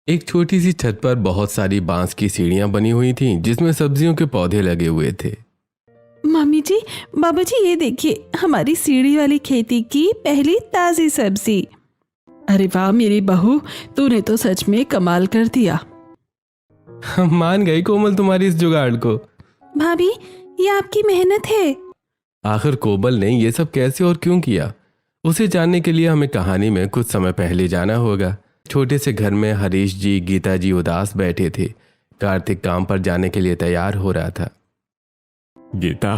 एक छोटी सी छत पर बहुत सारी बांस की सीढ़ियां बनी हुई थीं, जिसमें सब्जियों के पौधे लगे हुए थे। मम्मी जी, बाबूजी, ये देखिए हमारी सीढ़ी वाली खेती की पहली ताजी सब्जी। अरे वाह मेरी बहू, तूने तो सच में कमाल कर दिया। हम मान गई कोमल तुम्हारी इस जुगाड़ को। भाभी, ये आपकी मेहनत है। आखिर कोमल ने ये सब कैसे और क्यों किया, उसे जानने के लिए हमें कहानी में कुछ समय पहले जाना होगा। छोटे से घर में हरीश जी, गीता जी उदास बैठे थे। कार्तिक काम पर जाने के लिए तैयार हो रहा था। गीता,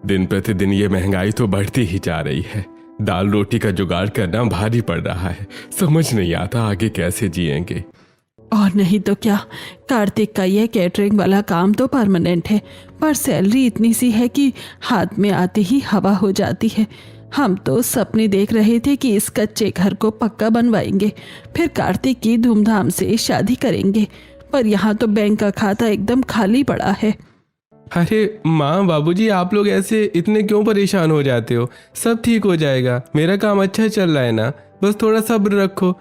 दिन प्रतिदिन ये महंगाई तो बढ़ती ही जा रही है। दाल रोटी का जुगाड़ करना भारी पड़ रहा है। समझ नहीं आता आगे कैसे जिएंगे। और नहीं तो क्या, कार्तिक का यह कैटरिंग वाला काम तो परमानेंट है, पर सैलरी इतनी सी है कि हाथ में आते ही हवा हो जाती है। हम तो सपने देख रहे थे कि इस कच्चे घर को पक्का बनवाएंगे, फिर कार्तिक की धूमधाम से शादी करेंगे, पर यहाँ तो बैंक का खाता एकदम खाली पड़ा है। अरे माँ बाबूजी, आप लोग ऐसे इतने क्यों परेशान हो जाते हो? सब ठीक हो जाएगा। मेरा काम अच्छा चल रहा है ना, बस थोड़ा सब्र रखो।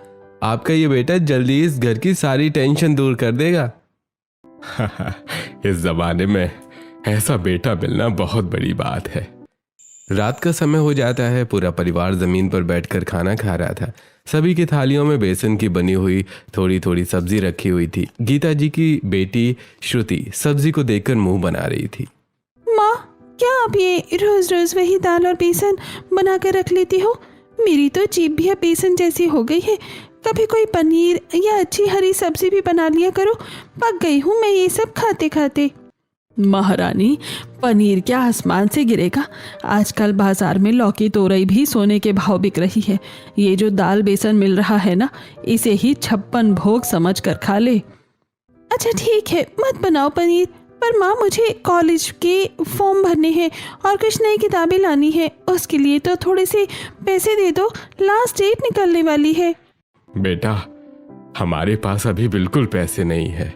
आपका ये बेटा जल्दी इस घर की सारी टेंशन दूर कर देगा। इस जमाने में ऐसा बेटा मिलना बहुत बड़ी बात है। रात का समय हो जाता है। पूरा परिवार जमीन पर बैठकर खाना खा रहा था। सभी की थालियों में बेसन की बनी हुई थोड़ी थोड़ी सब्जी रखी हुई थी। गीता जी की बेटी श्रुति सब्जी को देखकर मुंह बना रही थी। माँ, क्या आप ये रोज रोज वही दाल और बेसन बना कर रख लेती हो? मेरी तो जीभ भी अब बेसन जैसी हो गई है। कभी कोई पनीर या अच्छी हरी सब्जी भी बना लिया करो। पक गई हूँ मैं ये सब खाते खाते। महारानी, पनीर क्या आसमान से गिरेगा? आजकल बाजार में लौकी तोरई भी सोने के भाव बिक रही है। ये जो दाल बेसन मिल रहा है ना, इसे ही 56 भोग समझ कर खा ले। अच्छा ठीक है, मत बनाओ पनीर, पर माँ मुझे कॉलेज के फॉर्म भरने हैं और कुछ नई किताबें लानी है। उसके लिए तो थोड़े से पैसे दे दो, लास्ट डेट निकलने वाली है। बेटा, हमारे पास अभी बिल्कुल पैसे नहीं है।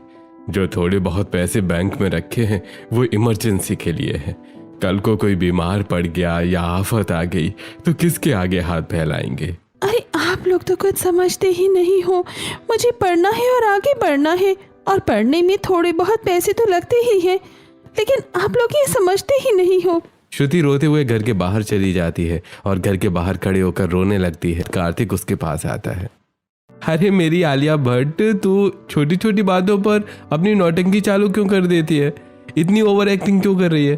जो थोड़े बहुत पैसे बैंक में रखे हैं वो इमरजेंसी के लिए है। कल को कोई बीमार पड़ गया या आफत आ गई तो किसके आगे हाथ फैलाएंगे? अरे आप लोग तो कुछ समझते ही नहीं हो। मुझे पढ़ना है और आगे बढ़ना है, और पढ़ने में थोड़े बहुत पैसे तो लगते ही हैं, लेकिन आप लोग ये समझते ही नहीं हो। श्रुति रोते हुए घर के बाहर चली जाती है और घर के बाहर खड़े होकर रोने लगती है। कार्तिक उसके पास आता है। अरे मेरी आलिया भट्ट, तू छोटी छोटी बातों पर अपनी नौटंकी चालू क्यों कर देती है? इतनी ओवर एक्टिंग क्यों कर रही है?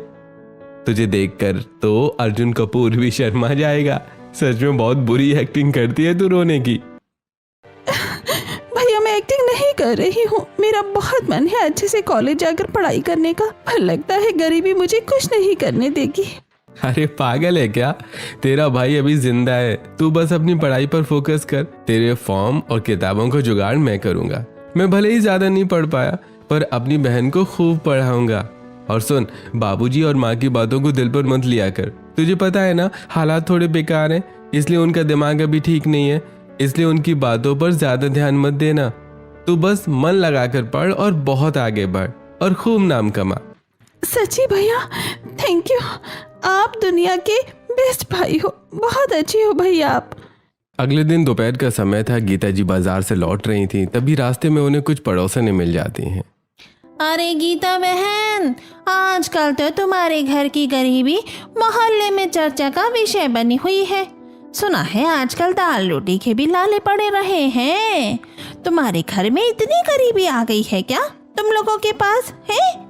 तुझे देखकर तो अर्जुन कपूर भी शर्मा जाएगा। सच में बहुत बुरी एक्टिंग करती है तू रोने की। भैया, मैं एक्टिंग नहीं कर रही हूँ। मेरा बहुत मन है अच्छे से कॉलेज जाकर पढ़ाई करने का, पर लगता है गरीबी मुझे कुछ नहीं करने देगी। अरे पागल है क्या? तेरा भाई अभी जिंदा है। तू बस अपनी पढ़ाई पर फोकस कर। तेरे फॉर्म और किताबों को जुगाड़ मैं करूंगा। मैं भले ही ज्यादा नहीं पढ़ पाया, पर अपनी बहन को खूब पढ़ाऊंगा। और सुन, बाबूजी और माँ की बातों को दिल पर मत लिया कर। तुझे पता है ना, हालात थोड़े बेकार हैं, इसलिए उनका दिमाग अभी ठीक नहीं है। इसलिए उनकी बातों पर ज्यादा ध्यान मत देना। तू बस मन लगाकर पढ़ और बहुत आगे बढ़ और खूब नाम कमा। सच्ची भैया, थैंक यू। आप दुनिया के बेस्ट भाई हो, बहुत अच्छे हो भैया आप। अगले दिन दोपहर का समय था। गीता जी बाजार से लौट रही थी, तभी रास्ते में उन्हें कुछ पड़ोसने मिल जाती हैं। अरे गीता बहन, आजकल तो तुम्हारे घर की गरीबी मोहल्ले में चर्चा का विषय बनी हुई है। सुना है आजकल दाल रोटी के भी लाले पड़े रहे हैं। तुम्हारे घर में इतनी गरीबी आ गई है क्या तुम लोगों के पास है?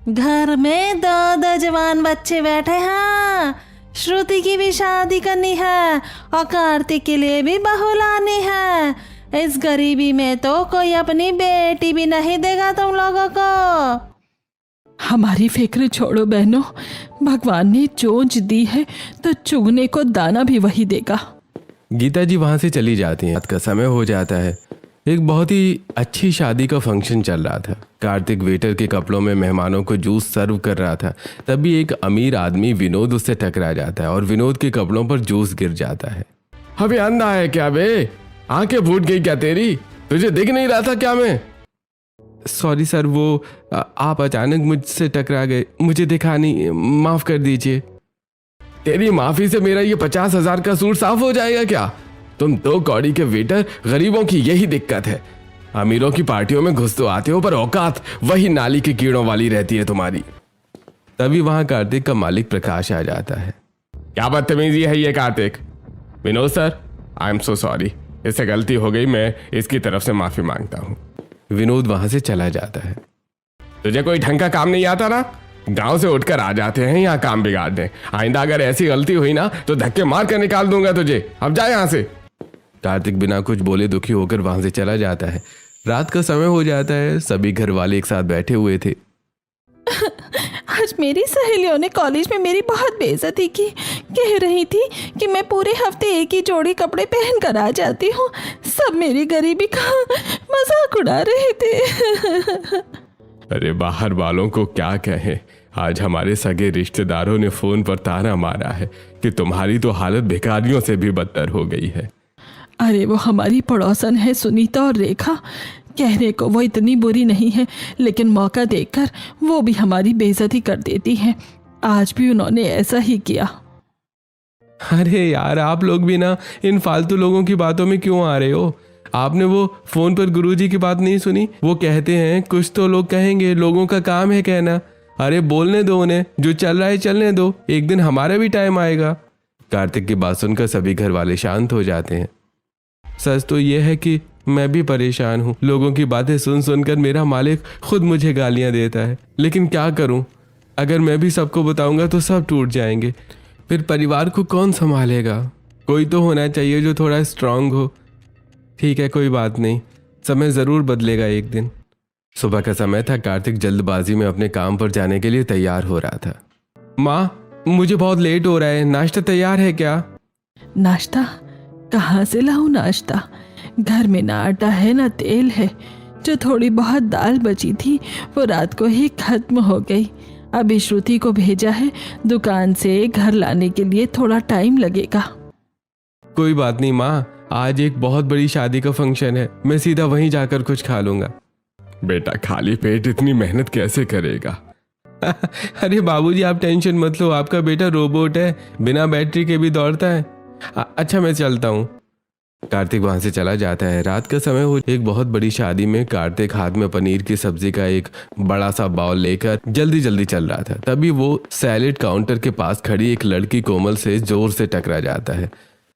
घर में 2 जवान बच्चे बैठे हैं। श्रुति की भी शादी करनी है और कार्तिक के लिए भी बहू लानी है। इस गरीबी में तो कोई अपनी बेटी भी नहीं देगा तुम लोगों को। हमारी फिक्र छोड़ो बहनों, भगवान ने चोंच दी है तो चुगने को दाना भी वही देगा। गीता जी वहां से चली जाती हैं। रात का समय हो जाता है। एक बहुत ही अच्छी शादी का फंक्शन चल रहा था। कार्तिक वेटर के कपड़ों में मेहमानों को जूस सर्व कर रहा था। तभी एक अमीर आदमी विनोद उससे टकरा जाता है और विनोद के कपड़ों पर जूस गिर जाता है। अबे अंधा है क्या बे? आंखें फूट गई क्या तेरी? तुझे दिख नहीं रहा था क्या मैं? सॉरी सर, वो आप अचानक मुझसे टकरा गए, मुझे दिखा नहीं, माफ कर दीजिए। तेरी माफी से मेरा ये 50,000 का सूट साफ हो जाएगा क्या? तुम 2 कौड़ी के वेटर, गरीबों की यही दिक्कत है। अमीरों की पार्टियों में घुस तो आते हो पर औकात वही नाली के कीड़ों वाली रहती है तुम्हारी। तभी वहां कार्तिक का मालिक प्रकाश आ जाता है। क्या बदतमीजी है ये Kartik. Vinod sir, I am so sorry, इससे गलती हो गई, मैं इसकी तरफ से माफी मांगता हूँ। विनोद वहां से चला जाता है। तुझे कोई ढंग का काम नहीं आता ना, गांव से उठकर आ जाते हैं यहाँ काम बिगाड़ने। आइंदा अगर ऐसी गलती हुई ना तो धक्के मार कर निकाल दूंगा तुझे, अब जा यहाँ से। कार्तिक बिना कुछ बोले दुखी होकर वहां से चला जाता है। रात का समय हो जाता है, सभी घर वाले एक साथ बैठे हुए थे। आज मेरी सहेलियों ने कॉलेज में मेरी बहुत बेइज्जती की। कह रही थी कि मैं पूरे हफ्ते एक ही जोड़ी कपड़े पहन कर आ जाती हूँ। सब मेरी गरीबी का मजाक उड़ा रहे थे। अरे बाहर वालों को क्या कहें, आज हमारे सगे रिश्तेदारों ने फोन पर ताना मारा है कि तुम्हारी तो हालत भिखारियों से भी बदतर हो गई है। अरे वो हमारी पड़ोसन है सुनीता और रेखा। कहने को वो इतनी बुरी नहीं है, लेकिन मौका देखकर वो भी हमारी बेइज्जती कर देती है। आज भी उन्होंने ऐसा ही किया। अरे यार, आप लोग भी ना इन फालतू लोगों की बातों में क्यों आ रहे हो। आपने वो फोन पर गुरुजी की बात नहीं सुनी? वो कहते हैं कुछ तो लोग कहेंगे, लोगों का काम है कहना। अरे बोलने दो उन्हें, जो चल रहा है चलने दो, एक दिन हमारा भी टाइम आएगा। कार्तिक की बात सुनकर सभी घर वाले शांत हो जाते हैं। सच तो यह है कि मैं भी परेशान हूँ। लोगों की बातें सुन सुनकर मेरा मालिक खुद मुझे गालियाँ देता है, लेकिन क्या करूँ, अगर मैं भी सबको बताऊंगा तो सब टूट जाएंगे। फिर परिवार को कौन संभालेगा? कोई तो होना चाहिए जो थोड़ा स्ट्रांग हो। ठीक है, कोई बात नहीं, समय ज़रूर बदलेगा एक दिन। सुबह का समय था। कार्तिक जल्दबाजी में अपने काम पर जाने के लिए तैयार हो रहा था। माँ, मुझे बहुत लेट हो रहा है, नाश्ता तैयार है क्या? नाश्ता? कहाँ से लाऊं नाश्ता? घर में ना आटा है ना तेल है। जो थोड़ी बहुत दाल बची थी वो रात को ही खत्म हो गई। अभी श्रुति को भेजा है दुकान से, घर लाने के लिए थोड़ा टाइम लगेगा। कोई बात नहीं माँ, आज एक बहुत बड़ी शादी का फंक्शन है, मैं सीधा वहीं जाकर कुछ खा लूंगा। बेटा खाली पेट इतनी मेहनत कैसे करेगा? अरे बाबूजी आप टेंशन मत लो, आपका बेटा रोबोट है, बिना बैटरी के भी दौड़ता है। अच्छा मैं चलता हूँ। कार्तिक वहां से चला जाता है। रात का समय हो, एक बहुत बड़ी शादी में कार्तिक हाथ में पनीर की सब्जी का एक बड़ा सा बाउल लेकर जल्दी जल्दी चल रहा था। तभी वो सैलेड काउंटर के पास खड़ी एक लड़की कोमल से जोर से टकरा जाता है।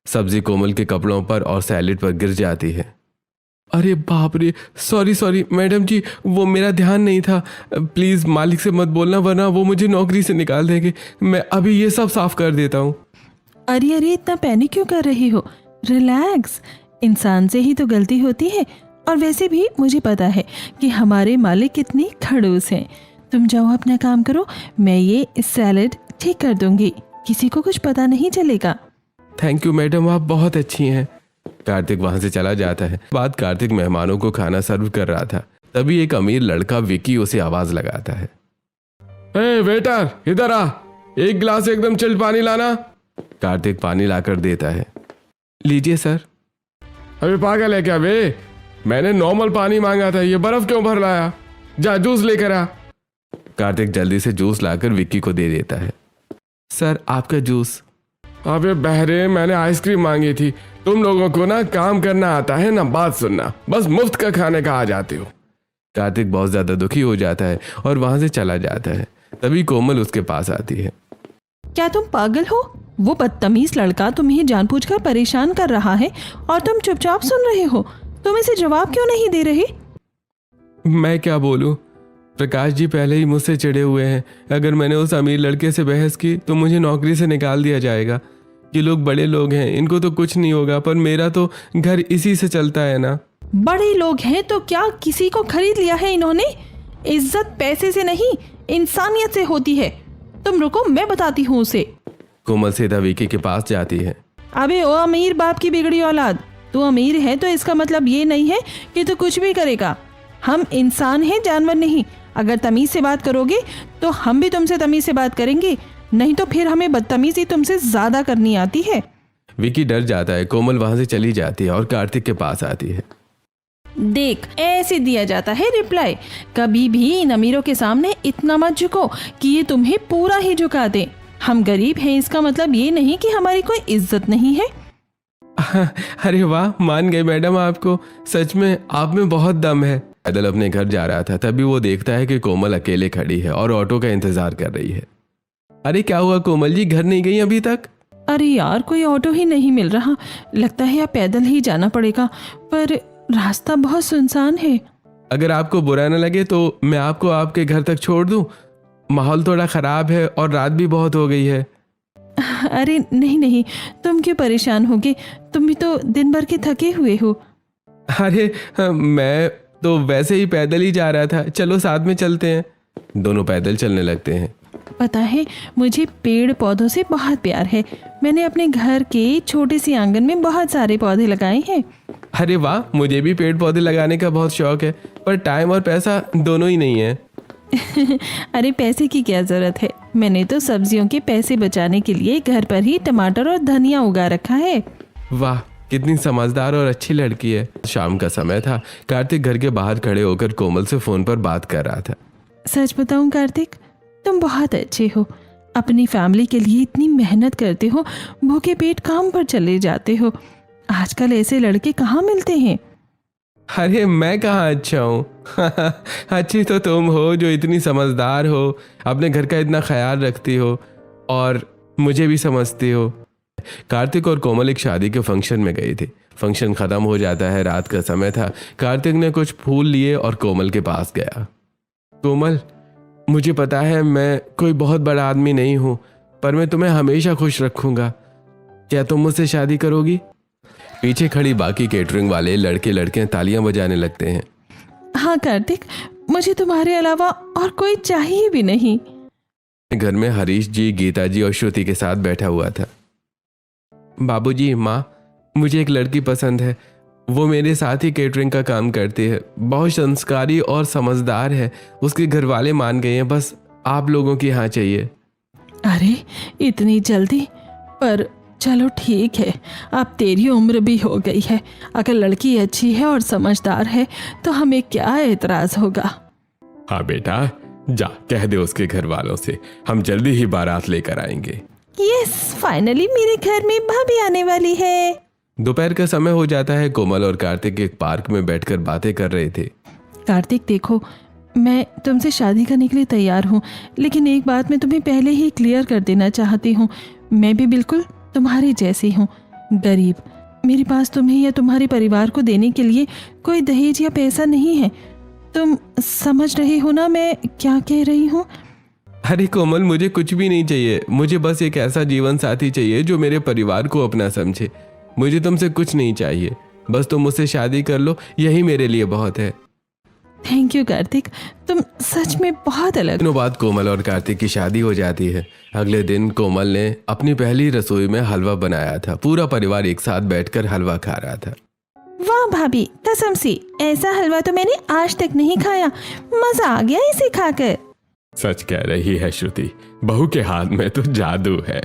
सब्जी कोमल के कपड़ों पर और सैलेड पर गिर जाती है। अरे बाप रे, सॉरी मैडम जी, वो मेरा ध्यान नहीं था। प्लीज मालिक से मत बोलना वरना वो मुझे नौकरी से निकाल देंगे। मैं अभी ये सब साफ कर देता हूँ। अरे इतना पैनिक क्यों कर रही हो? रिलैक्स, इंसान से ही तो गलती होती है। और वैसे भी मुझे पता है कि हमारे मालिक कितनी खड़ूस हैं। तुम जाओ अपना काम करो, मैं ये सैलेड ठीक कर दूंगी, किसी को कुछ पता नहीं चलेगा। थैंक यू मैडम, आप बहुत अच्छी हैं। कार्तिक वहां से चला जाता है। बाद कार्तिक मेहमानों को खाना सर्व कर रहा था। तभी एक अमीर लड़का विकी उसे आवाज लगाता है। ए वेटर, इधर आ, एक गिलास एकदम चिल्ड पानी लाना। कार्तिक पानी लाकर देता है। लीजिए सर। अबे पागल है क्या बे, मैंने नॉर्मल पानी मांगा था, ये बर्फ क्यों भर लाया? जा जूस लेकर आ। कार्तिक जल्दी से जूस लाकर विक्की को दे देता है। सर आपका जूस। अबे बहरे, मैंने आइसक्रीम मांगी थी। तुम लोगों को ना काम करना आता है ना बात सुनना, बस मुफ्त का खाने का आ जाते हो। कार्तिक बहुत ज्यादा दुखी हो जाता है और वहां से चला जाता है। तभी कोमल उसके पास आती है। क्या तुम पागल हो? वो बदतमीज लड़का तुम्हें जानबूझकर परेशान कर रहा है और तुम चुपचाप सुन रहे हो। तुम इसे जवाब क्यों नहीं दे रहे? मैं क्या बोलूं, प्रकाश जी पहले ही मुझसे चिढ़े हुए हैं। अगर मैंने उस अमीर लड़के से बहस की तो मुझे नौकरी से निकाल दिया जाएगा। ये लोग बड़े लोग हैं, इनको तो कुछ नहीं होगा, पर मेरा तो घर इसी से चलता है ना। बड़े लोग हैं तो क्या किसी को खरीद लिया है इन्होंने? इज्जत पैसे से नहीं, इंसानियत से होती है। तुम रुको, मैं बताती हूँ उसे। कोमल सीधा विकी के पास जाती है। अबे ओ अमीर बाप की बिगड़ी औलाद, तू अमीर है तो इसका मतलब ये नहीं है कि तू कुछ भी करेगा। हम इंसान हैं, जानवर नहीं। अगर तमीज से बात करोगे तो हम भी तुमसे तमीज से बात करेंगे, नहीं तो फिर हमें बदतमीजी तुमसे ज्यादा करनी आती है। विकी डर जाता है। कोमल वहां से चली जाती है और कार्तिक के पास आती है। देख, ऐसे दिया जाता है रिप्लाई। कभी भी इन अमीरों के सामने इतना मत झुको कि ये तुम्हें पूरा ही झुका दे। हम गरीब हैं, इसका मतलब ये नहीं कि हमारी कोई इज्जत नहीं है। अरे वाह, मान गए मैडम आपको। सच में आप में बहुत दम है। पैदल अपने घर जा रहा था, तभी वो देखता है कि कोमल अकेले खड़ी है और ऑटो का इंतजार कर रही है। अरे क्या हुआ कोमल जी, घर नहीं गई अभी तक? अरे यार, कोई ऑटो ही नहीं मिल रहा। लगता है अब पैदल ही जाना पड़ेगा, पर रास्ता बहुत सुनसान है। अगर आपको बुरा न लगे तो मैं आपको आपके घर तक छोड़ दूं। माहौल थोड़ा खराब है और रात भी बहुत हो गई है। अरे नहीं नहीं, तुम क्यों परेशान होगे? तुम भी तो दिन भर के थके हुए हो। अरे मैं तो वैसे ही पैदल ही जा रहा था, चलो साथ में चलते हैं। दोनों पैदल चलने लगते हैं। पता है, मुझे पेड़ पौधों से बहुत प्यार है। मैंने अपने घर के छोटे से आंगन में बहुत सारे पौधे लगाए हैं। अरे वाह, मुझे भी पेड़ पौधे लगाने का बहुत शौक है, पर टाइम और पैसा दोनों ही नहीं है। अरे पैसे की क्या जरूरत है? मैंने तो सब्जियों के पैसे बचाने के लिए घर पर ही टमाटर और धनिया उगा रखा है। वाह, कितनी समझदार और अच्छी लड़की है। शाम का समय था। कार्तिक घर के बाहर खड़े होकर कोमल से फोन पर बात कर रहा था। सच बताऊं कार्तिक, तुम बहुत अच्छे हो। अपनी फैमिली के लिए इतनी मेहनत करते हो, भूखे पेट काम पर चले जाते हो। आजकल ऐसे लड़के कहाँ मिलते हैं? अरे मैं कहाँ अच्छा हूँ? अच्छी तो तुम हो जो इतनी समझदार हो, अपने घर का इतना ख्याल रखती हो और मुझे भी समझती हो। कार्तिक और कोमल एक शादी के फंक्शन में गए थे। फंक्शन खत्म हो जाता है, रात का समय था। कार्तिक ने कुछ फूल लिए और कोमल के पास गया। कोमल, मुझे पता है मैं कोई बहुत बड़ा आदमी नहीं हूँ, पर मैं तुम्हें हमेशा खुश रखूंगा। क्या तुम मुझसे शादी करोगी? पीछे खड़ी बाकी केटरिंग वाले लड़के लड़कियां तालियां बजाने लगते हैं। हाँ कार्तिक, मुझे तुम्हारे अलावा और कोई चाहिए भी नहीं। घर में हरीश जी, गीता जी और श्रुति के साथ बैठा हुआ था। बाबूजी, माँ, मुझे एक लड़की पसंद है। वो मेरे साथ ही केटरिंग का काम करती है, बहुत संस्कारी और समझदार है। उसके घर वाले मान गए हैं, बस आप लोगों की हाँ चाहिए। अरे इतनी जल्दी? पर चलो ठीक है, अब तेरी उम्र भी हो गई है। अगर लड़की अच्छी है और समझदार है तो हमें क्या एतराज होगा। हाँ बेटा, जा कह दे उसके घर वालों से हम जल्दी ही बारात लेकर आएंगे। यस, फाइनली मेरे घर में भाभी आने वाली है। दोपहर का समय हो जाता है। कोमल और कार्तिक एक पार्क में बैठकर बातें कर रहे थे। कार्तिक देखो, मैं तुमसे शादी करने के लिए तैयार हूँ, लेकिन एक बात मैं तुम्हें पहले ही क्लियर कर देना चाहती हूँ। मैं भी बिल्कुल तुम्हारी जैसी हूँ, गरीब। मेरे पास तुम्हें या तुम्हारे परिवार को देने के लिए कोई दहेज या पैसा नहीं है। तुम समझ रहे हो ना मैं क्या कह रही हूँ? अरे कोमल, मुझे कुछ भी नहीं चाहिए। मुझे बस एक ऐसा जीवन साथी चाहिए जो मेरे परिवार को अपना समझे। मुझे तुमसे कुछ नहीं चाहिए, बस तुम मुझसे शादी कर लो, यही मेरे लिए बहुत है। थैंक यू कार्तिक, तुम सच में बहुत अलग। दिनों बाद कोमल और कार्तिक की शादी हो जाती है। अगले दिन कोमल ने अपनी पहली रसोई में हलवा बनाया था। पूरा परिवार एक साथ बैठकर हलवा खा रहा था। वाह भाभी, कसम से ऐसा हलवा तो मैंने आज तक नहीं खाया। मजा आ गया इसे खाकर। सच कह रही है श्रुति, बहू के हाथ में तो जादू है।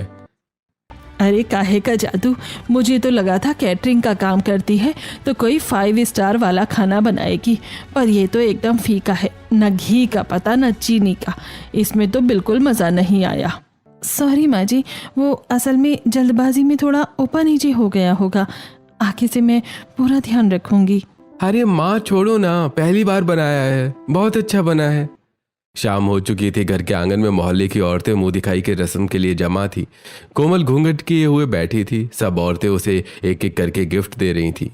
अरे काहे का जादू? मुझे तो लगा था कैटरिंग का काम करती है तो कोई 5 स्टार वाला खाना बनाएगी, पर ये तो एकदम फीका है। न घी का पता न चीनी का। इसमें तो बिल्कुल मज़ा नहीं आया। सॉरी माँ जी, वो असल में जल्दबाजी में थोड़ा ऊपर नीचे हो गया होगा। आगे से मैं पूरा ध्यान रखूंगी। अरे माँ छोड़ो ना, पहली बार बनाया है, बहुत अच्छा बना है। शाम हो चुकी थी। घर के आंगन में मोहल्ले की औरतें मुंह दिखाई के रस्म के लिए जमा थी। कोमल घूंघट किए हुए बैठी थी। सब औरतें उसे एक एक करके गिफ्ट दे रही थी।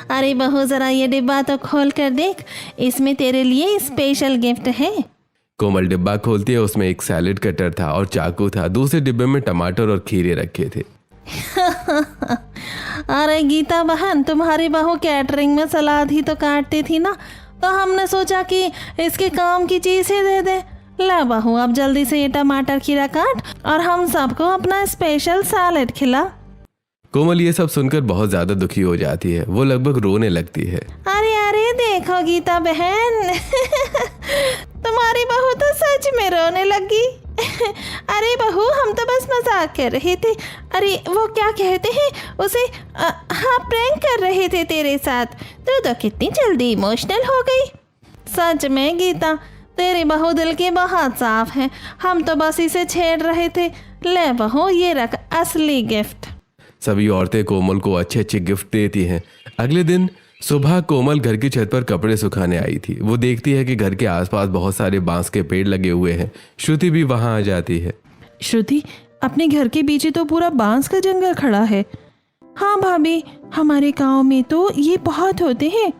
अरे बहू, जरा ये डिब्बा तो खोल कर देख, इसमें तेरे लिए स्पेशल गिफ्ट है। कोमल डिब्बा खोलती है, उसमें एक सैलेड कटर था और चाकू था। दूसरे डिब्बे में टमाटर और खीरे रखे थे। अरे गीता बहन, तुम्हारी बहू कैटरिंग में सलाद ही तो काटती थी ना, तो हमने सोचा कि इसके काम की चीज ही दे दे। ला बहू, अब जल्दी से ये टमाटर खीरा काट और हम सबको अपना स्पेशल सैलेड खिला। कोमल ये सब सुनकर बहुत ज्यादा दुखी हो जाती है। वो लगभग रोने लगती है। अरे अरे देखो गीता बहन, तुम्हारी बहू तो सच में रोने लगी। अरे बहू, हम तो बस मजाक कर रहे थे। अरे वो क्या कहते हैं उसे, हाँ प्रैंक कर रहे थे तेरे साथ। तो कितनी जल्दी इमोशनल हो गई। सच में गीता, तेरी बहू दिल की बहुत साफ है। हम तो बस इसे छेड़ रहे थे। ले बहू, ये रख असली गिफ्ट। सभी औरतें कोमल को अच्छे अच्छे गिफ्ट देती हैं। अगले दिन सुबह कोमल घर की छत पर कपड़े सुखाने आई थी। वो देखती है कि घर के आसपास बहुत सारे बांस के पेड़ लगे हुए हैं। श्रुति भी वहां आ जाती है। श्रुति, अपने घर के पीछे तो पूरा बांस का जंगल खड़ा है। हाँ भाभी, हमारे गांव में तो ये बहुत होते हैं।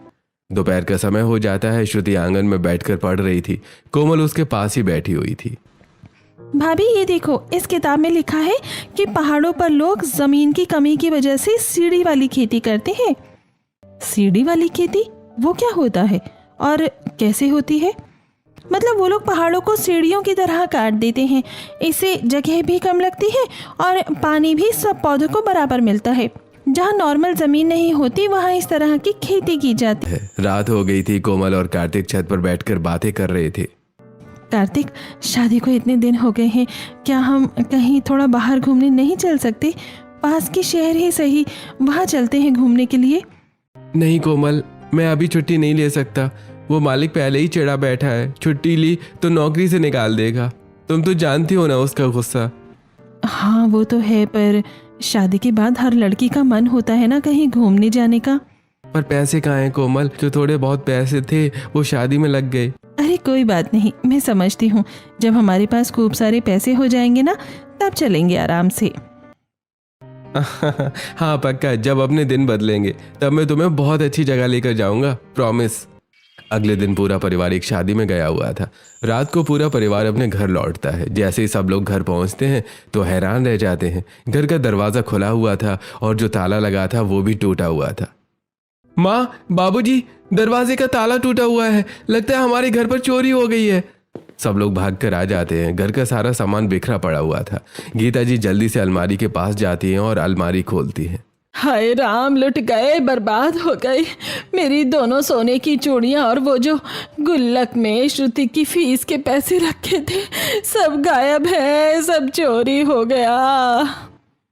दोपहर का समय हो जाता है। श्रुति आंगन में बैठकर पढ़ रही थी। कोमल उसके पास ही बैठी हुई थी। भाभी ये देखो, इस किताब में लिखा है कि पहाड़ों पर लोग जमीन की कमी की वजह से सीढ़ी वाली खेती करते हैं। सीढ़ी वाली खेती वो क्या होता है और कैसे होती है? मतलब वो लोग पहाड़ों को सीढ़ियों की तरह काट देते हैं। इससे जगह भी कम लगती है और पानी भी सब पौधों को बराबर मिलता है। जहाँ नॉर्मल जमीन नहीं होती वहाँ इस तरह की खेती की जाती है। रात हो गई थी। कोमल और कार्तिक छत पर बैठकर बातें कर रहे थे। कार्तिक, शादी को इतने दिन हो गए हैं, क्या हम कहीं थोड़ा बाहर घूमने नहीं चल सकते? पास के शहर ही सही, वहाँ चलते हैं घूमने के लिए। नहीं कोमल, मैं अभी छुट्टी नहीं ले सकता। वो मालिक पहले ही चिढ़ा बैठा है। छुट्टी ली तो नौकरी से निकाल देगा। तुम तो जानती हो ना उसका गुस्सा। हाँ वो तो है, पर शादी के बाद हर लड़की का मन होता है ना कहीं घूमने जाने का। पर पैसे कहाँ हैं कोमल? जो थोड़े बहुत पैसे थे वो शादी में लग गए। अरे कोई बात नहीं, मैं समझती हूँ। जब हमारे पास खूब सारे पैसे हो जाएंगे ना, तब चलेंगे आराम से। हाँ पक्का, जब अपने दिन बदलेंगे तब मैं तुम्हें बहुत अच्छी जगह लेकर जाऊंगा, प्रॉमिस। अगले दिन पूरा परिवार एक शादी में गया हुआ था। रात को पूरा परिवार अपने घर लौटता है। जैसे ही सब लोग घर पहुंचते हैं तो हैरान रह जाते हैं। घर का दरवाजा खुला हुआ था और जो ताला लगा था वो भी टूटा हुआ था। माँ, बाबूजी, दरवाजे का ताला टूटा हुआ है। लगता है हमारे घर पर चोरी हो गई है। सब लोग भागकर आ जाते हैं। घर का सारा सामान बिखरा पड़ा हुआ था। गीता जी जल्दी से अलमारी के पास जाती हैं और अलमारी खोलती हैं। हाय राम, लुट गए, बर्बाद हो गए। मेरी दोनों सोने की चूड़ियाँ और वो जो गुल्लक में श्रुति की फीस के पैसे रखे थे, सब गायब है, सब चोरी हो गया।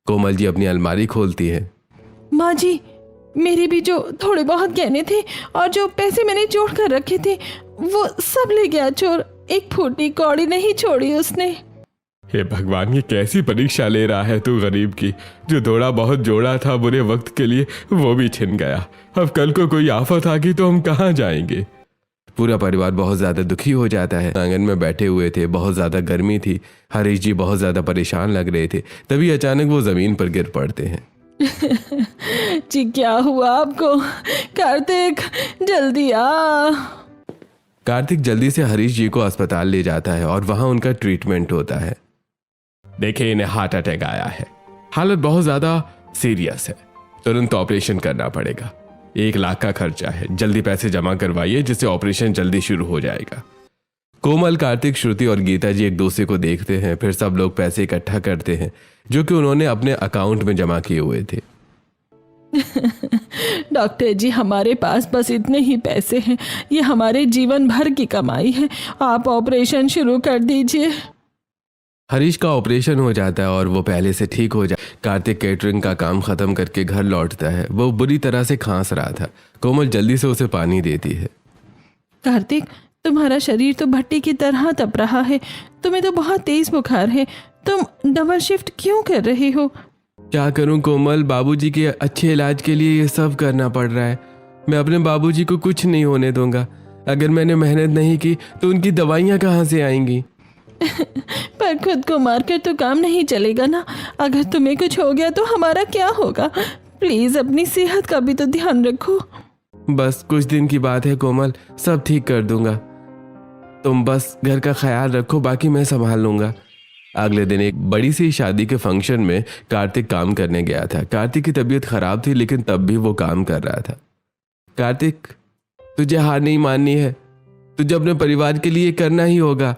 कोमल जी अपनी अलमारी खोलती है। माँ जी, मेरे भी जो थोड़े बहुत गहने थे और जो पैसे मैंने जोड़ कर रखे थे वो सब ले गया चोर। एक फूटी कौड़ी नहीं छोड़ी उसने। हे भगवान, ये कैसी परीक्षा ले रहा है तू गरीब की। जो थोड़ा बहुत जोड़ा था बुरे वक्त के लिए वो भी छिन गया। अब कल को कोई आफत आ गई तो हम कहाँ जाएंगे? पूरा परिवार बहुत ज्यादा दुखी हो जाता है। आंगन में बैठे हुए थे, बहुत ज्यादा गर्मी थी। हरीश जी बहुत ज्यादा परेशान लग रहे थे। तभी अचानक वो जमीन पर गिर पड़ते हैं। जी क्या हुआ आपको? कार्तिक जल्दी आ। कार्तिक जल्दी से हरीश जी को अस्पताल ले जाता है और वहां उनका ट्रीटमेंट होता है। देखिए, इन्हें हार्ट अटैक आया है। हालत बहुत ज्यादा सीरियस है। तुरंत ऑपरेशन करना पड़ेगा। 1 लाख का खर्चा है। जल्दी पैसे जमा करवाइए जिससे ऑपरेशन जल्दी शुरू हो जाएगा। कोमल, कार्तिक, श्रुति और गीता जी एक दूसरे को देखते हैं। फिर सब लोग पैसे इकट्ठा करते हैं जो कि उन्होंने अपने अकाउंट में जमा किए हुए थे। डॉक्टर जी, हमारे पास बस इतने ही पैसे हैं। ये हमारे जीवन भर की कमाई है। आप ऑपरेशन शुरू कर दीजिए। हरीश का ऑपरेशन हो जाता है और वो पहले से ठीक हो जाता है। कार्तिक केटरिंग का काम खत्म करके घर लौटता है। वो बुरी तरह से खांस रहा था। कोमल जल्दी से उसे पानी देती है। कार्तिक, तुम्हारा शरीर तो भट्टी की तरह तप रहा है। तुम्हें तो बहुत तेज बुखार है। तुम डबल शिफ्ट क्यों कर रहे हो? क्या करूं कोमल, बाबूजी के अच्छे इलाज के लिए ये सब करना पड़ रहा है। मैं अपने बाबूजी को कुछ नहीं होने दूंगा। अगर मैंने मेहनत नहीं की तो उनकी दवाइयाँ कहाँ से आएंगी? पर खुद को मारकर तो काम नहीं चलेगा ना। अगर तुम्हें कुछ हो गया तो हमारा क्या होगा? प्लीज अपनी सेहत का भी तो ध्यान रखो। बस कुछ दिन की बात है कोमल, सब ठीक कर दूंगा। तुम बस घर का ख्याल रखो, बाकी मैं संभाल लूंगा। अगले दिन एक बड़ी सी शादी के फंक्शन में कार्तिक काम करने गया था। कार्तिक की तबीयत खराब थी लेकिन तब भी वो काम कर रहा था। कार्तिक, तुझे हार नहीं माननी है। तुझे अपने परिवार के लिए करना ही होगा।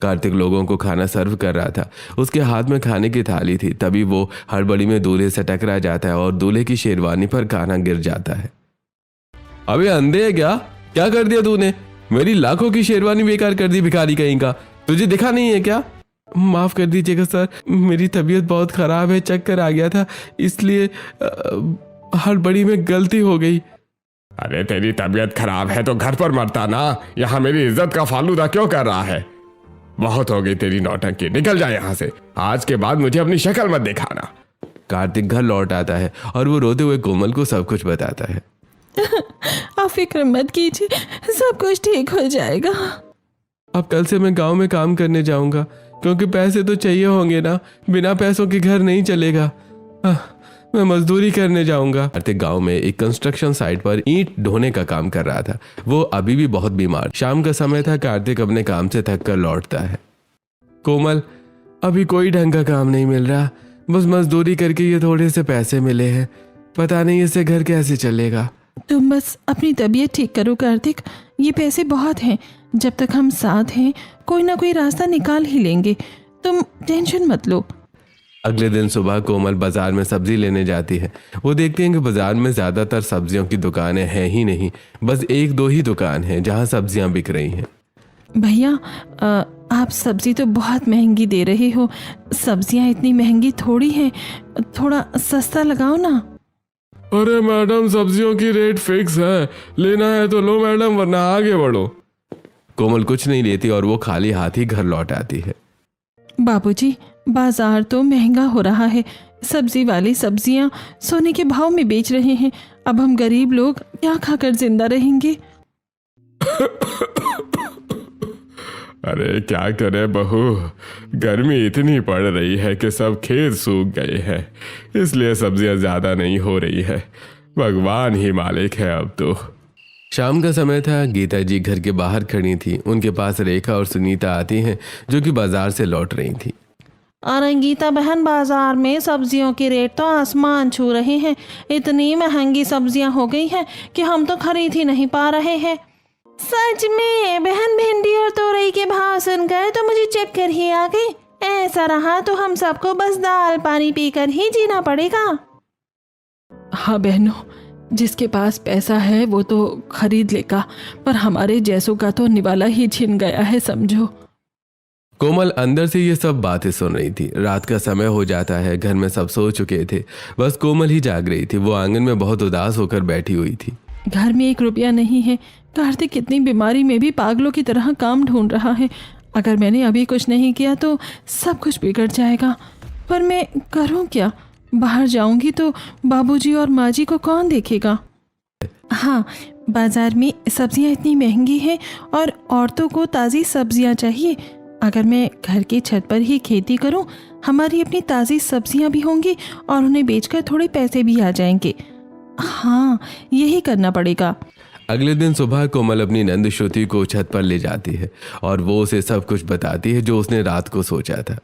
कार्तिक लोगों को खाना सर्व कर रहा था। उसके हाथ में खाने की थाली थी। तभी वो हड़बड़ी में दूल्हे से टकरा जाता है और दूल्हे की शेरवानी पर खाना गिर जाता है। अबे अंधे है क्या? क्या कर दिया तूने? मेरी लाखों की शेरवानी बेकार कर दी भिखारी कहीं का। तुझे दिखा नहीं है क्या? माफ कर दीजिएगा सर, मेरी तबीयत बहुत खराब है, चक्कर आ गया था, इसलिए हड़बड़ी में गलती हो गई। अरे तेरी तबीयत खराब है तो घर पर मरता ना। यहाँ मेरी इज्जत का फालूदा क्यों कर रहा है? बहुत हो गई तेरी नौटंकी, निकल जा यहाँ से। आज के बाद मुझे अपनी शक्ल मत दिखाना। कार्तिक घर लौट आता है और वो रोते हुए कोमल को सब कुछ बताता है। आप फिक्र मत कीजिए, सब कुछ ठीक हो जाएगा। अब कल से मैं गांव में काम करने जाऊंगा, क्योंकि पैसे तो चाहिए होंगे ना, बिना पैसों के घर नहीं चलेगा। मैं मजदूरी करने जाऊंगा। कार्तिक गांव में एक कंस्ट्रक्शन साइट पर ईंट ढोने का काम कर रहा था। वो अभी भी बहुत बीमार। शाम का समय था। कार्तिक अपने काम से थक कर लौटता है। कोमल, अभी कोई ढंग का काम नहीं मिल रहा, बस मजदूरी करके ये थोड़े से पैसे मिले हैं, पता नहीं इससे घर कैसे चलेगा। तुम बस अपनी तबीयत ठीक करो कार्तिक, ये पैसे बहुत हैं, जब तक हम साथ हैं कोई ना कोई रास्ता निकाल ही लेंगे, तुम टेंशन मत लो। अगले दिन सुबह कोमल बाजार में सब्जी लेने जाती है। वो देखती है कि बाजार में ज़्यादातर सब्जियों की दुकानें हैं ही नहीं, बस एक दो ही दुकान है जहाँ सब्जियाँ बिक रही हैं। भैया, आप सब्जी तो बहुत महंगी दे रहे हो, सब्जियाँ इतनी महंगी थोड़ी हैं, थोड़ा सस्ता लगाओ ना। अरे मैडम, सब्जियों की रेट फिक्स है, लेना है तो लो मैडम, वरना आगे बढ़ो। कोमल कुछ नहीं लेती और वो खाली हाथ ही घर लौट आती है। बाबूजी, बाजार तो महंगा हो रहा है, सब्जी वाली सब्जियां सोने के भाव में बेच रहे हैं, अब हम गरीब लोग क्या खाकर जिंदा रहेंगे। अरे क्या करे बहू, गर्मी इतनी पड़ रही है कि सब खेत सूख गए हैं, इसलिए सब्जियां ज्यादा नहीं हो रही है। भगवान ही मालिक है अब तो। शाम का समय था। गीता जी घर के बाहर खड़ी थी। उनके पास रेखा और सुनीता आती हैं, जो कि बाजार से लौट रही थी। अरे गीता बहन, बाजार में सब्जियों के रेट तो आसमान छू रहे हैं। इतनी महंगी सब्जियां हो गई हैं कि हम तो खरीद ही नहीं पा रहे हैं। सच में बहन, भिंडी और तोरई के भाव सुनकर तो मुझे चक्कर ही आ गई। ऐसा रहा तो हम सबको बस दाल पानी पीकर ही जीना पड़ेगा। हाँ बहनों, जिसके पास पैसा है वो तो खरीद लेगा, पर हमारे जैसों का तो निवाला ही छिन गया है समझो। कोमल अंदर से ये सब बातें सुन रही थी। रात का समय हो जाता है, घर में सब सो चुके थे, बस कोमल ही जाग रही थी। वो आंगन में बहुत उदास होकर बैठी हुई थी। घर में 1 रुपया नहीं है। कार्तिक कितनी बीमारी में भी पागलों की तरह काम ढूंढ रहा है। अगर मैंने अभी कुछ नहीं किया तो सब कुछ बिगड़ जाएगा, पर मैं करूं क्या? बाहर जाऊंगी तो बाबूजी और माँ जी को कौन देखेगा? हाँ, बाजार में सब्जियां इतनी महंगी हैं और औरतों को ताज़ी सब्जियां चाहिए। अगर मैं घर की छत पर ही खेती करूं, हमारी अपनी ताज़ी सब्जियां भी होंगी और उन्हें बेचकर थोड़े पैसे भी आ जाएंगे। हाँ, यही करना पड़ेगा। अगले दिन सुबह कोमल अपनी नंद श्रुति को छत पर ले जाती है और वो उसे सब कुछ बताती है जो उसने रात को सोचा था।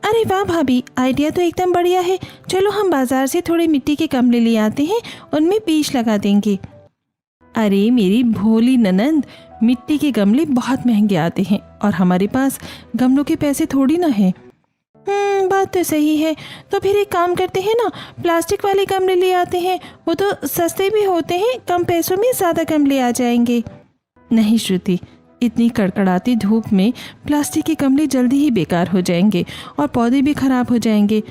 अरे वाह भाभी, आइडिया तो एकदम बढ़िया है। चलो हम बाजार से थोड़े मिट्टी के गमले ले आते हैं, उनमें बीज लगा देंगे। अरे मेरी भोली ननंद, मिट्टी के गमले बहुत महंगे आते हैं और हमारे पास गमलों के पैसे थोड़ी ना है। बात तो सही है, तो फिर एक काम करते हैं ना, प्लास्टिक वाले गमले ले आते हैं, वो तो सस्ते भी होते हैं, कम पैसों में ज़्यादा गमले आ जाएंगे। नहीं श्रुति, इतनी कड़कड़ाती धूप में प्लास्टिक के गमले जल्दी ही बेकार हो जाएंगे और पौधे भी खराब हो जाएंगे।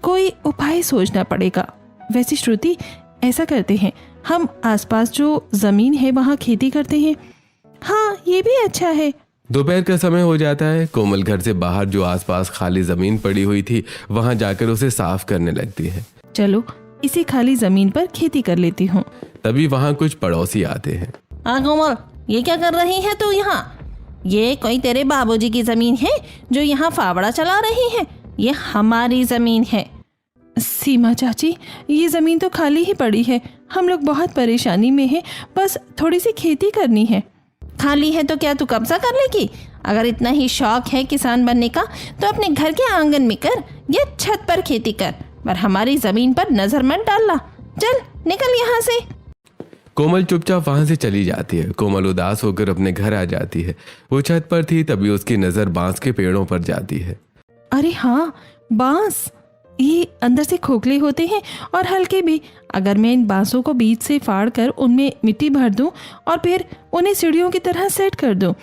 कोई उपाय सोचना पड़ेगा। वैसे श्रुति, ऐसा करते हैं, हम आसपास जो ज़मीन है वहाँ खेती करते हैं। हाँ, ये भी अच्छा है। दोपहर का समय हो जाता है। कोमल घर से बाहर जो आसपास खाली जमीन पड़ी हुई थी, वहां जाकर उसे साफ करने लगती है। चलो इसी खाली जमीन पर खेती कर लेती हूँ। तभी वहां कुछ पड़ोसी आते हैं। कोमल, ये क्या कर रही है तू यहाँ? ये कोई तेरे बाबूजी की जमीन है जो यहाँ फावड़ा चला रही है? ये हमारी जमीन है। सीमा चाची, ये ज़मीन तो खाली ही पड़ी है, हम लोग बहुत परेशानी में हैं, बस थोड़ी सी खेती करनी है। खाली है तो क्या तू कब्जा कर लेगी? अगर इतना ही शौक है किसान बनने का तो अपने घर के आंगन में कर या छत पर खेती कर, पर हमारी जमीन पर नजर मत डालना। चल निकल यहाँ से। कोमल चुपचाप वहां से चली जाती है। कोमल उदास होकर अपने घर आ जाती है। वो छत पर थी, तभी उसकी नजर बांस के पेड़ों पर जाती है। अरे हाँ, बांस, ये अंदर से खोखले होते हैं और हल्के भी। अगर मैं इन बांसों को बीच से फाड़ कर उनमें मिट्टी भर दूं और फिर उन्हें सीढ़ियों की तरह सेट कर दूं,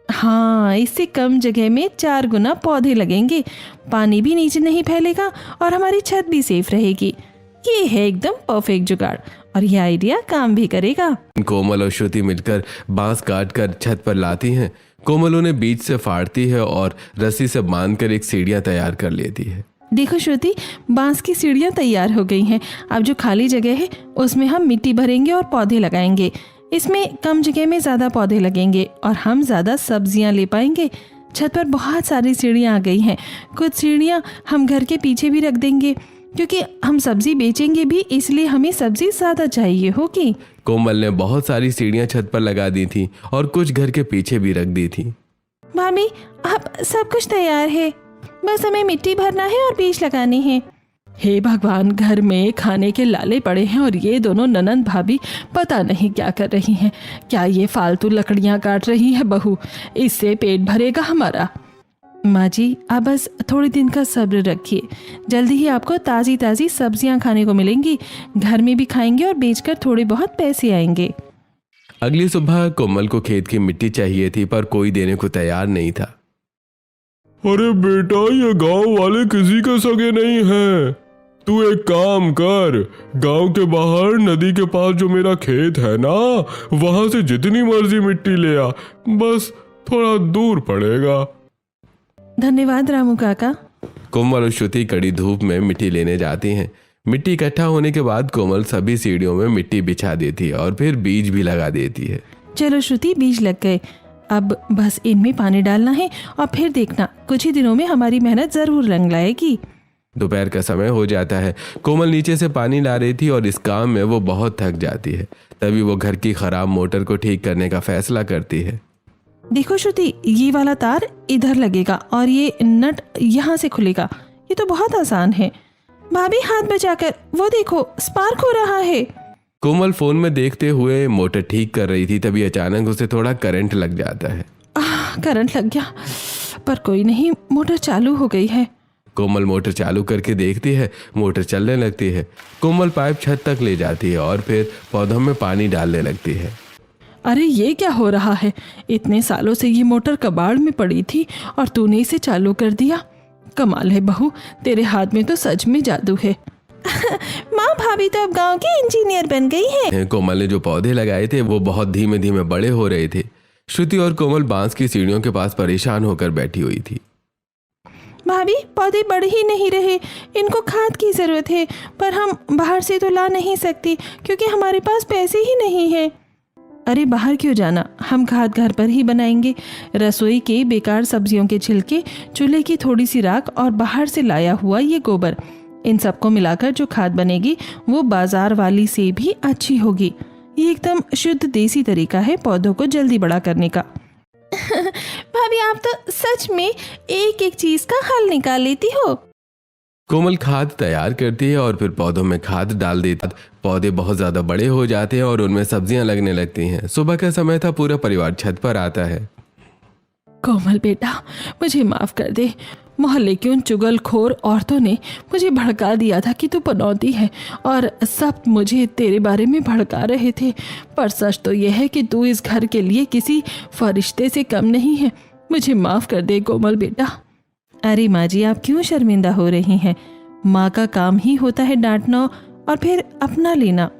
हाँ, इससे कम जगह में 4 गुना पौधे लगेंगे, पानी भी नीचे नहीं फैलेगा और हमारी छत भी सेफ रहेगी। ये है एकदम परफेक्ट जुगाड़ और यह आइडिया काम भी करेगा। कोमल और श्रुति मिलकर बांस काट कर छत पर लाती हैं। कोमल उन्हें बीच से फाड़ती है और रस्सी से बांधकर एक सीढ़ियां तैयार कर लेती है। देखो श्रुति, बांस की सीढ़ियाँ तैयार हो गई हैं। अब जो खाली जगह है उसमें हम मिट्टी भरेंगे और पौधे लगाएंगे। इसमें कम जगह में ज़्यादा पौधे लगेंगे और हम ज़्यादा सब्जियाँ ले पाएंगे। छत पर बहुत सारी सीढ़ियाँ आ गई हैं। कुछ सीढ़ियाँ हम घर के पीछे भी रख देंगे क्योंकि हम सब्जी बेचेंगे भी, इसलिए हमें सब्जी ज़्यादा चाहिए होगी। कोमल ने बहुत सारी सीढ़ियाँ छत पर लगा दी थी और कुछ घर के पीछे भी रख दी थी। भाभी, अब सब कुछ तैयार है, बस हमें मिट्टी भरना है और बीज लगाने हैं। हे भगवान, घर में खाने के लाले पड़े हैं और ये दोनों ननंद भाभी पता नहीं क्या कर रही हैं। क्या ये फालतू लकड़ियां काट रही है बहू? इससे पेट भरेगा हमारा। माँ जी, आप बस थोड़े दिन का सब्र रखिए, जल्दी ही आपको ताज़ी ताज़ी सब्जियां खाने को मिलेंगी। घर में भी खाएंगे और बेचकर थोड़े बहुत पैसे आएंगे। अगली सुबह कोमल को खेत की मिट्टी चाहिए थी पर कोई देने को तैयार नहीं था। अरे बेटा, ये गांव वाले किसी के सगे नहीं हैं। तू एक काम कर, गांव के बाहर नदी के पास जो मेरा खेत है ना, वहां से जितनी मर्जी मिट्टी ले आ, बस थोड़ा दूर पड़ेगा। धन्यवाद रामू काका। कोमल और श्रुति कड़ी धूप में मिट्टी लेने जाती हैं। मिट्टी इकट्ठा होने के बाद कोमल सभी सीढ़ियों में मिट्टी बिछा देती है और फिर बीज भी लगा देती है। चलो श्रुति, बीज लग गए, अब बस इनमें पानी डालना है और फिर देखना कुछ ही दिनों में हमारी मेहनत जरूर रंग लाएगी। दोपहर का समय हो जाता है। कोमल नीचे से पानी ला रही थी और इस काम में वो बहुत थक जाती है। तभी वो घर की खराब मोटर को ठीक करने का फैसला करती है। देखो श्रुति, ये वाला तार इधर लगेगा और ये नट यहाँ से खुलेगा। ये तो बहुत आसान है। भाभी, हाथ बचाकर, वो देखो स्पार्क हो रहा है। कोमल फोन में देखते हुए मोटर ठीक कर रही थी, तभी अचानक उसे थोड़ा करंट लग जाता है। करंट लग गया, पर कोई नहीं, मोटर चालू हो गई है। कोमल मोटर चालू करके देखती है, मोटर चलने लगती है। कोमल पाइप छत तक ले जाती है और फिर पौधों में पानी डालने लगती है। अरे ये क्या हो रहा है? इतने सालों से ये मोटर कबाड़ में पड़ी थी और तूने इसे चालू कर दिया। कमाल है बहू, तेरे हाथ में तो सच में जादू है। माँ, भाभी तो अब गांव की इंजीनियर बन गई है। कोमल ने जो पौधे लगाए थे वो बहुत धीमे धीमे बड़े हो रहे थे। श्रुति और कोमल बांस की सीढ़ियों के पास परेशान होकर बैठी हुई थी। भाभी, पौधे बढ़ ही नहीं रहे, इनको खाद की जरूरत है, पर हम बाहर से तो ला नहीं सकते क्योंकि हमारे पास पैसे ही नहीं है। अरे बाहर क्यों जाना, हम खाद घर पर ही बनाएंगे। रसोई के बेकार सब्जियों के छिलके, चूल्हे की थोड़ी सी राख और बाहर से लाया हुआ ये गोबर, इन सबको मिलाकर जो खाद बनेगी वो बाजार वाली से भी अच्छी होगी। ये एकदम शुद्ध देसी तरीका है पौधों को जल्दी बड़ा करने का। भाभी, आप तो सच में एक एक चीज का हल निकाल लेती हो। कोमल खाद तैयार करती है और फिर पौधों में खाद डाल देती है। पौधे बहुत ज्यादा बड़े हो जाते हैं और उनमें सब्जियां लगने लगती हैं। सुबह का समय था, पूरा परिवार छत पर आता है। कोमल बेटा, मुझे माफ कर दे। मोहल्ले की उन चुगलखोर औरतों ने मुझे भड़का दिया था कि तू पनौती है और सब मुझे तेरे बारे में भड़का रहे थे, पर सच तो यह है कि तू इस घर के लिए किसी फरिश्ते से कम नहीं है। मुझे माफ कर दे कोमल बेटा। अरे माँ जी, आप क्यों शर्मिंदा हो रही हैं? माँ का काम ही होता है डांटना और फिर अपना लेना।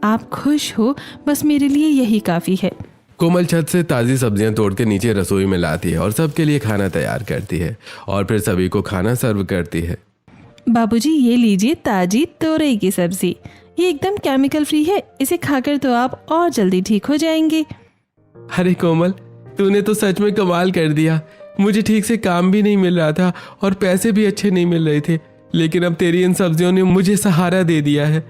आप खुश हो, बस मेरे लिए यही काफ़ी है। कोमल छत से ताज़ी सब्जियां तोड़ के नीचे रसोई में लाती है और सबके लिए खाना तैयार करती है और फिर सभी को खाना सर्व करती है। बाबूजी, ये लीजिए ताज़ी तोरई की सब्जी। ये एकदम केमिकल फ्री है, इसे खाकर तो आप और जल्दी ठीक हो जाएंगे। अरे कोमल, तूने तो सच में कमाल कर दिया। मुझे ठीक से काम भी नहीं मिल रहा था और पैसे भी अच्छे नहीं मिल रहे थे, लेकिन अब तेरी इन सब्जियों ने मुझे सहारा दे दिया है।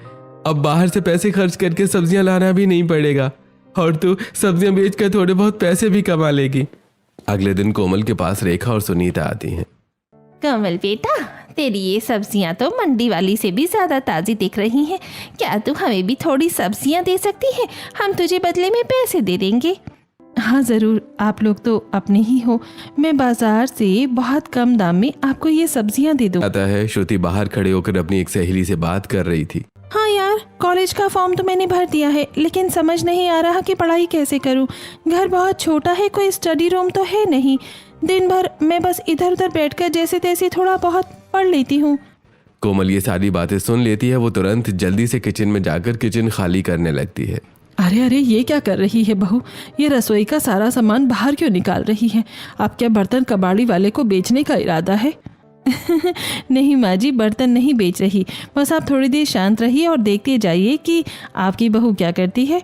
अब बाहर से पैसे खर्च करके सब्जियां लाना भी नहीं पड़ेगा और तू सब्जियां बेचकर थोड़े बहुत पैसे भी कमा लेगी। अगले दिन कोमल के पास रेखा और सुनीता आती हैं। कमल बेटा, तेरी ये सब्जियां तो मंडी वाली से भी ज़्यादा ताज़ी दिख रही हैं। क्या तू हमें भी थोड़ी सब्जियां दे सकती है? हम तुझे बदले में पैसे दे देंगे। हाँ ज़रूर, आप लोग तो अपने ही हो। मैं बाजार से बहुत कम दाम में आपको ये सब्जियां दे दूँ। आता है, श्रुति बाहर खड़े होकर अपनी एक सहेली से बात कर रही थी। हाँ यार, कॉलेज का फॉर्म तो मैंने भर दिया है, लेकिन समझ नहीं आ रहा कि पढ़ाई कैसे करूँ। घर बहुत छोटा है, कोई स्टडी रूम तो है नहीं। दिन भर मैं बस इधर उधर बैठकर जैसे तैसे थोड़ा बहुत पढ़ लेती हूँ। कोमल ये सारी बातें सुन लेती है। वो तुरंत जल्दी से किचन में जाकर किचन खाली करने लगती है। अरे अरे, ये क्या कर रही है बहू? ये रसोई का सारा सामान बाहर क्यों निकाल रही है? आप क्या बर्तन कबाड़ी वाले को बेचने का इरादा है? नहीं माँ जी, बर्तन नहीं बेच रही, बस आप थोड़ी देर शांत रहिए और देखते जाइए कि आपकी बहू क्या करती है।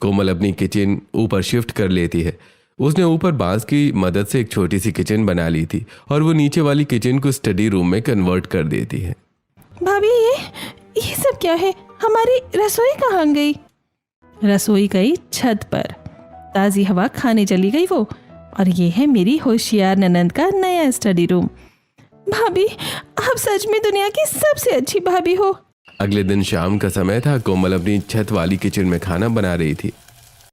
कोमल अपनी किचन ऊपर शिफ्ट कर लेती है। उसने ऊपर बांस की मदद से एक छोटी सी किचन बना ली थी और वो नीचे वाली किचन को स्टडी रूम में कन्वर्ट कर देती है। भाभी ये सब क्या है? हमारी रसोई कहाँ गई? रसोई गई छत पर, ताज़ी हवा खाने चली गई वो। और ये है मेरी होशियार ननंद का नया स्टडी रूम। भाभी, आप सच में दुनिया की सबसे अच्छी भाभी हो। अगले दिन शाम का समय था। कोमल अपनी छत वाली किचन में खाना बना रही थी।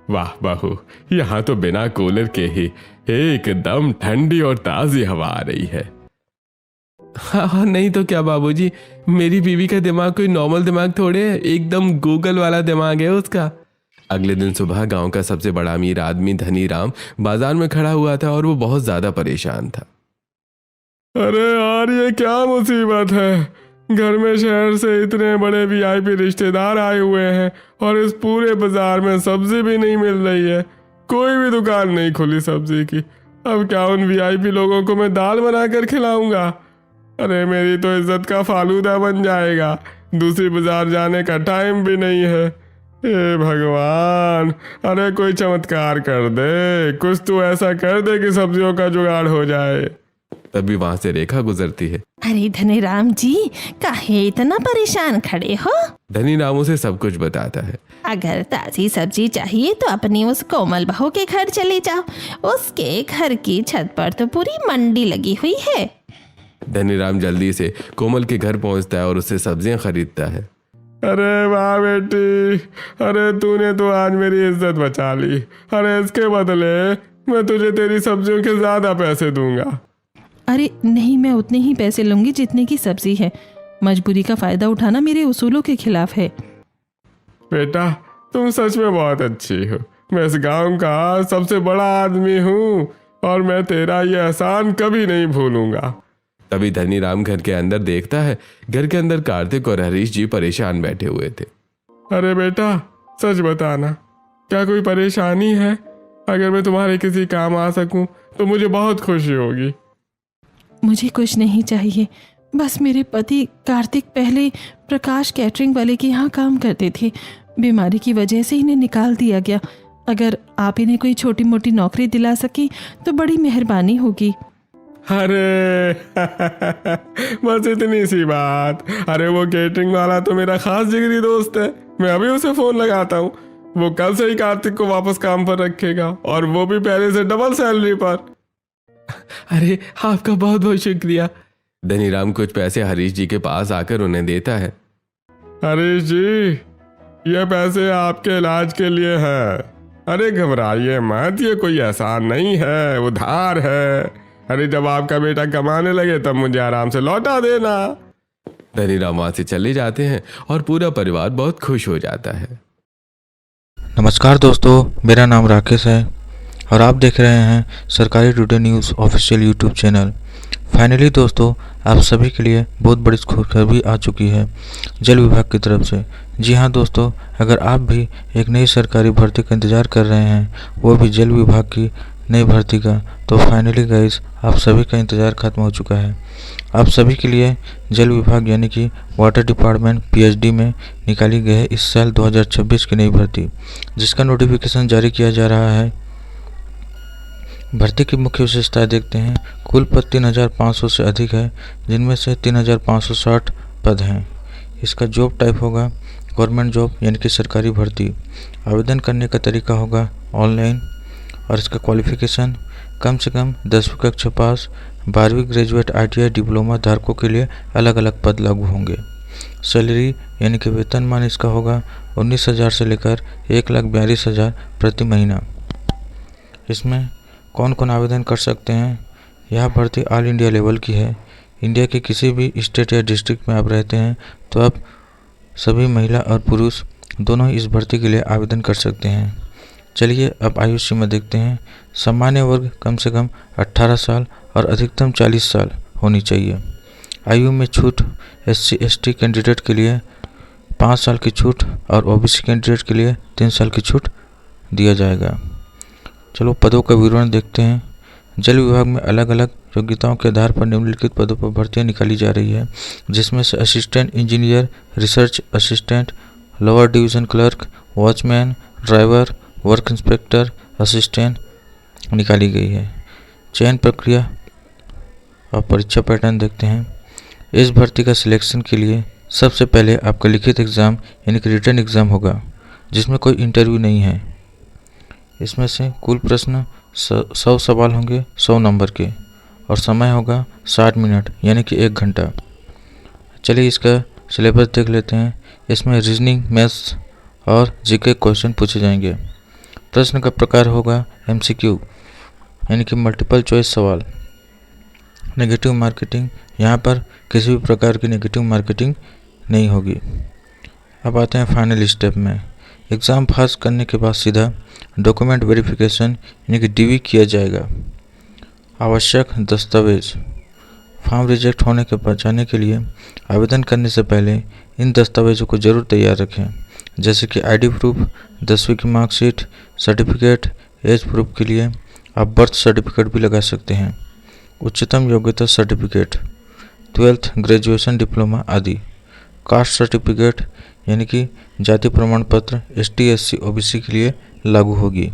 वाह बहू, यहाँ तो बिना कूलर के ही एकदम ठंडी और ताज़ी हवा आ रही है। हाँ, नहीं तो क्या बाबूजी, मेरी बीवी का दिमाग कोई नॉर्मल दिमाग थोड़े है, एकदम गूगल वाला दिमाग है उसका। अगले दिन सुबह गांव का सबसे बड़ा अमीर आदमी धनी राम बाजार में खड़ा हुआ था और वो बहुत ज्यादा परेशान था। अरे यार, ये क्या मुसीबत है। घर में शहर से इतने बड़े वीआईपी रिश्तेदार आए हुए हैं और इस पूरे बाजार में सब्जी भी नहीं मिल रही है। कोई भी दुकान नहीं खुली सब्जी की। अब क्या उन वीआईपी लोगों को मैं दाल बनाकर खिलाऊंगा? अरे मेरी तो इज्जत का फालूदा बन जाएगा। दूसरी बाजार जाने का टाइम भी नहीं है। हे भगवान, अरे कोई चमत्कार कर दे, कुछ तो ऐसा कर दे कि सब्जियों का जुगाड़ हो जाए। तभी वहां से रेखा गुजरती है। अरे धनीराम जी, काहे इतना परेशान खड़े हो? धनी राम उसे सब कुछ बताता है। अगर ताज़ी सब्जी चाहिए तो अपनी उस कोमल बहू के घर चले जाओ। उसके घर की छत पर तो पूरी मंडी लगी हुई है। धनी राम जल्दी से कोमल के घर पहुंचता है और उससे सब्जियां खरीदता है। अरे वाह बेटी, अरे तूने तो आज मेरी इज्जत बचा ली। अरे इसके बदले मैं तुझे तेरी सब्जियों के ज्यादा पैसे दूंगा। अरे नहीं, मैं उतने ही पैसे लूंगी जितने की सब्जी है। मजबूरी का फायदा उठाना मेरे उसूलों के खिलाफ है। बेटा, तुम सच में बहुत अच्छी हो। मैं इस गांव का सबसे बड़ा आदमी हूँ और मैं तेरा ये एहसान कभी नहीं भूलूंगा। तभी धनी राम घर के अंदर देखता है। घर के अंदर कार्तिक और हरीश जी परेशान बैठे हुए थे। अरे बेटा, सच बताना, क्या कोई परेशानी है? अगर मैं तुम्हारे किसी काम आ सकूं तो मुझे बहुत खुशी होगी। मुझे कुछ नहीं चाहिए, बस मेरे पति कार्तिक पहले प्रकाश कैटरिंग वाले के यहाँ काम करते थे। बीमारी की वजह से इन्हें निकाल दिया गया। अगर आप इन्हें कोई छोटी मोटी नौकरी दिला सकें तो बड़ी मेहरबानी होगी। अरे बस इतनी सी बात। अरे वो केटरिंग वाला तो मेरा खास जिगरी दोस्त है। मैं अभी उसे फोन लगाता हूँ। वो कल से ही कार्तिक को वापस काम पर रखेगा और वो भी पहले से डबल सैलरी पर। अरे आपका बहुत बहुत शुक्रिया। धनी राम कुछ पैसे हरीश जी के पास आकर उन्हें देता है। हरीश जी, ये पैसे आपके इलाज के लिए है। अरे घबराइए मत, ये कोई एहसान नहीं है, उधार है। अरे जब आपका बेटा कमाने लगे तब मुझे आराम से लौटा देना। धनी राम वहां से चले जाते हैं और पूरा परिवार बहुत खुश हो जाता है। नमस्कार दोस्तों, मेरा नाम राकेश है और आप देख रहे हैं सरकारी today news official YouTube channel. Finally दोस्तों, आप सभी के लिए बहुत बड़ी खुशखबरी आ चुकी है जल विभाग की तरफ से। जी हाँ दोस्तों, अगर आप भी एक नई सरकारी भर्ती का इंतज़ार कर रहे हैं, वो भी जल विभाग की नई भर्ती का, तो फाइनली गाइस आप सभी का इंतज़ार खत्म हो चुका है। आप सभी के लिए जल विभाग यानी कि वाटर डिपार्टमेंट पीएचडी में निकाली गई है इस साल 2026 की नई भर्ती, जिसका नोटिफिकेशन जारी किया जा रहा है। भर्ती की मुख्य विशेषताएं देखते हैं। कुल पद 3500 से अधिक है, जिनमें से 3560 पद हैं। इसका जॉब टाइप होगा गवर्नमेंट जॉब यानी कि सरकारी भर्ती। आवेदन करने का तरीका होगा ऑनलाइन और इसका क्वालिफिकेशन कम से कम 10वीं कक्षा पास, 12वीं ग्रेजुएट ITI डिप्लोमा धारकों के लिए अलग अलग पद लागू होंगे। सैलरी यानी कि वेतनमान इसका होगा 19,000 से लेकर 1,42,000 प्रति महीना। इसमें कौन कौन आवेदन कर सकते हैं? यह भर्ती ऑल इंडिया लेवल की है। इंडिया के किसी भी स्टेट या डिस्ट्रिक्ट में आप रहते हैं तो आप सभी महिला और पुरुष दोनों ही इस भर्ती के लिए आवेदन कर सकते हैं। चलिए अब आयु सीमा देखते हैं। सामान्य वर्ग कम से कम 18 साल और अधिकतम 40 साल होनी चाहिए। आयु में छूट SC ST कैंडिडेट के लिए 5 साल की छूट और OBC कैंडिडेट के लिए 3 साल की छूट दिया जाएगा। चलो पदों का विवरण देखते हैं। जल विभाग में अलग अलग योग्यताओं के आधार पर निम्नलिखित पदों पर भर्तियां निकाली जा रही है, जिसमें से assistant engineer, research assistant, lower division clerk, watchman, driver, work inspector, assistant निकाली गई है। चयन प्रक्रिया और परीक्षा पैटर्न देखते हैं। इस भर्ती का सिलेक्शन के लिए सबसे पहले आपका लिखित एग्ज़ाम यानी कि रिटन एग्ज़ाम होगा, जिसमें कोई इंटरव्यू नहीं है। इसमें से कुल प्रश्न 100 सवाल होंगे 100 नंबर के और समय होगा 60 मिनट यानी कि 1 घंटा। चलिए इसका सिलेबस देख लेते हैं। इसमें रीजनिंग, मैथ्स और जीके क्वेश्चन पूछे जाएंगे। प्रश्न का प्रकार होगा MCQ यानी कि मल्टीपल चॉइस सवाल। नेगेटिव मार्केटिंग, यहाँ पर किसी भी प्रकार की नेगेटिव मार्केटिंग नहीं होगी। अब आते हैं फाइनल स्टेप में। एग्ज़ाम पास करने के बाद सीधा डॉक्यूमेंट वेरिफिकेशन यानी कि DV किया जाएगा। आवश्यक दस्तावेज, फॉर्म रिजेक्ट होने के बचाने के लिए आवेदन करने से पहले इन दस्तावेजों को जरूर तैयार रखें, जैसे कि ID प्रूफ, 10वीं की मार्कशीट, सर्टिफिकेट, एज प्रूफ के लिए आप बर्थ सर्टिफिकेट भी लगा सकते हैं, उच्चतम योग्यता सर्टिफिकेट, 12th ग्रेजुएशन डिप्लोमा आदि, कास्ट सर्टिफिकेट यानी कि जाति प्रमाण पत्र ST SC OBC के लिए लागू होगी।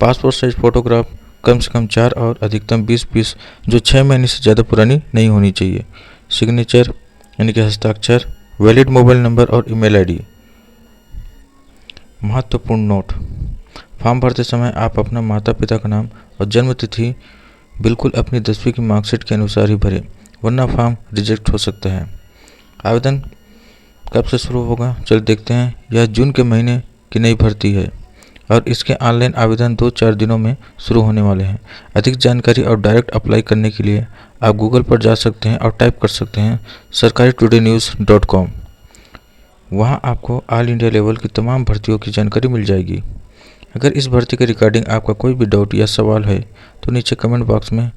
पासपोर्ट साइज फोटोग्राफ कम से कम 4 और अधिकतम 20 पीस जो 6 महीने से ज़्यादा पुरानी नहीं होनी चाहिए। सिग्नेचर यानी कि हस्ताक्षर, वैलिड मोबाइल नंबर और ईमेल ID। महत्वपूर्ण नोट, फॉर्म भरते समय आप अपना माता पिता का नाम और जन्म तिथि बिल्कुल अपनी 10वीं की मार्कशीट के अनुसार ही भरें, वरना फॉर्म रिजेक्ट हो सकता है। आवेदन कब से शुरू होगा, चल देखते हैं। यह जून के महीने की नई भर्ती है और इसके ऑनलाइन आवेदन 2-4 दिनों में शुरू होने वाले हैं। अधिक जानकारी और डायरेक्ट अप्लाई करने के लिए आप गूगल पर जा सकते हैं और टाइप कर सकते हैं sarkaritoday.news.com। वहाँ आपको ऑल इंडिया लेवल की तमाम भर्तियों की जानकारी मिल जाएगी। अगर इस भर्ती के रिगार्डिंग आपका कोई भी डाउट या सवाल है तो नीचे कमेंट बॉक्स में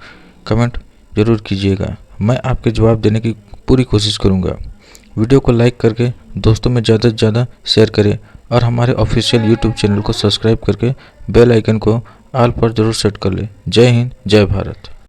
कमेंट जरूर कीजिएगा, मैं आपके जवाब देने की पूरी कोशिश करूँगा। वीडियो को लाइक करके दोस्तों में ज़्यादा से ज़्यादा शेयर करें और हमारे ऑफिशियल YouTube चैनल को सब्सक्राइब करके बेल आइकन को ऑल पर जरूर सेट कर लें। जय हिंद, जय भारत।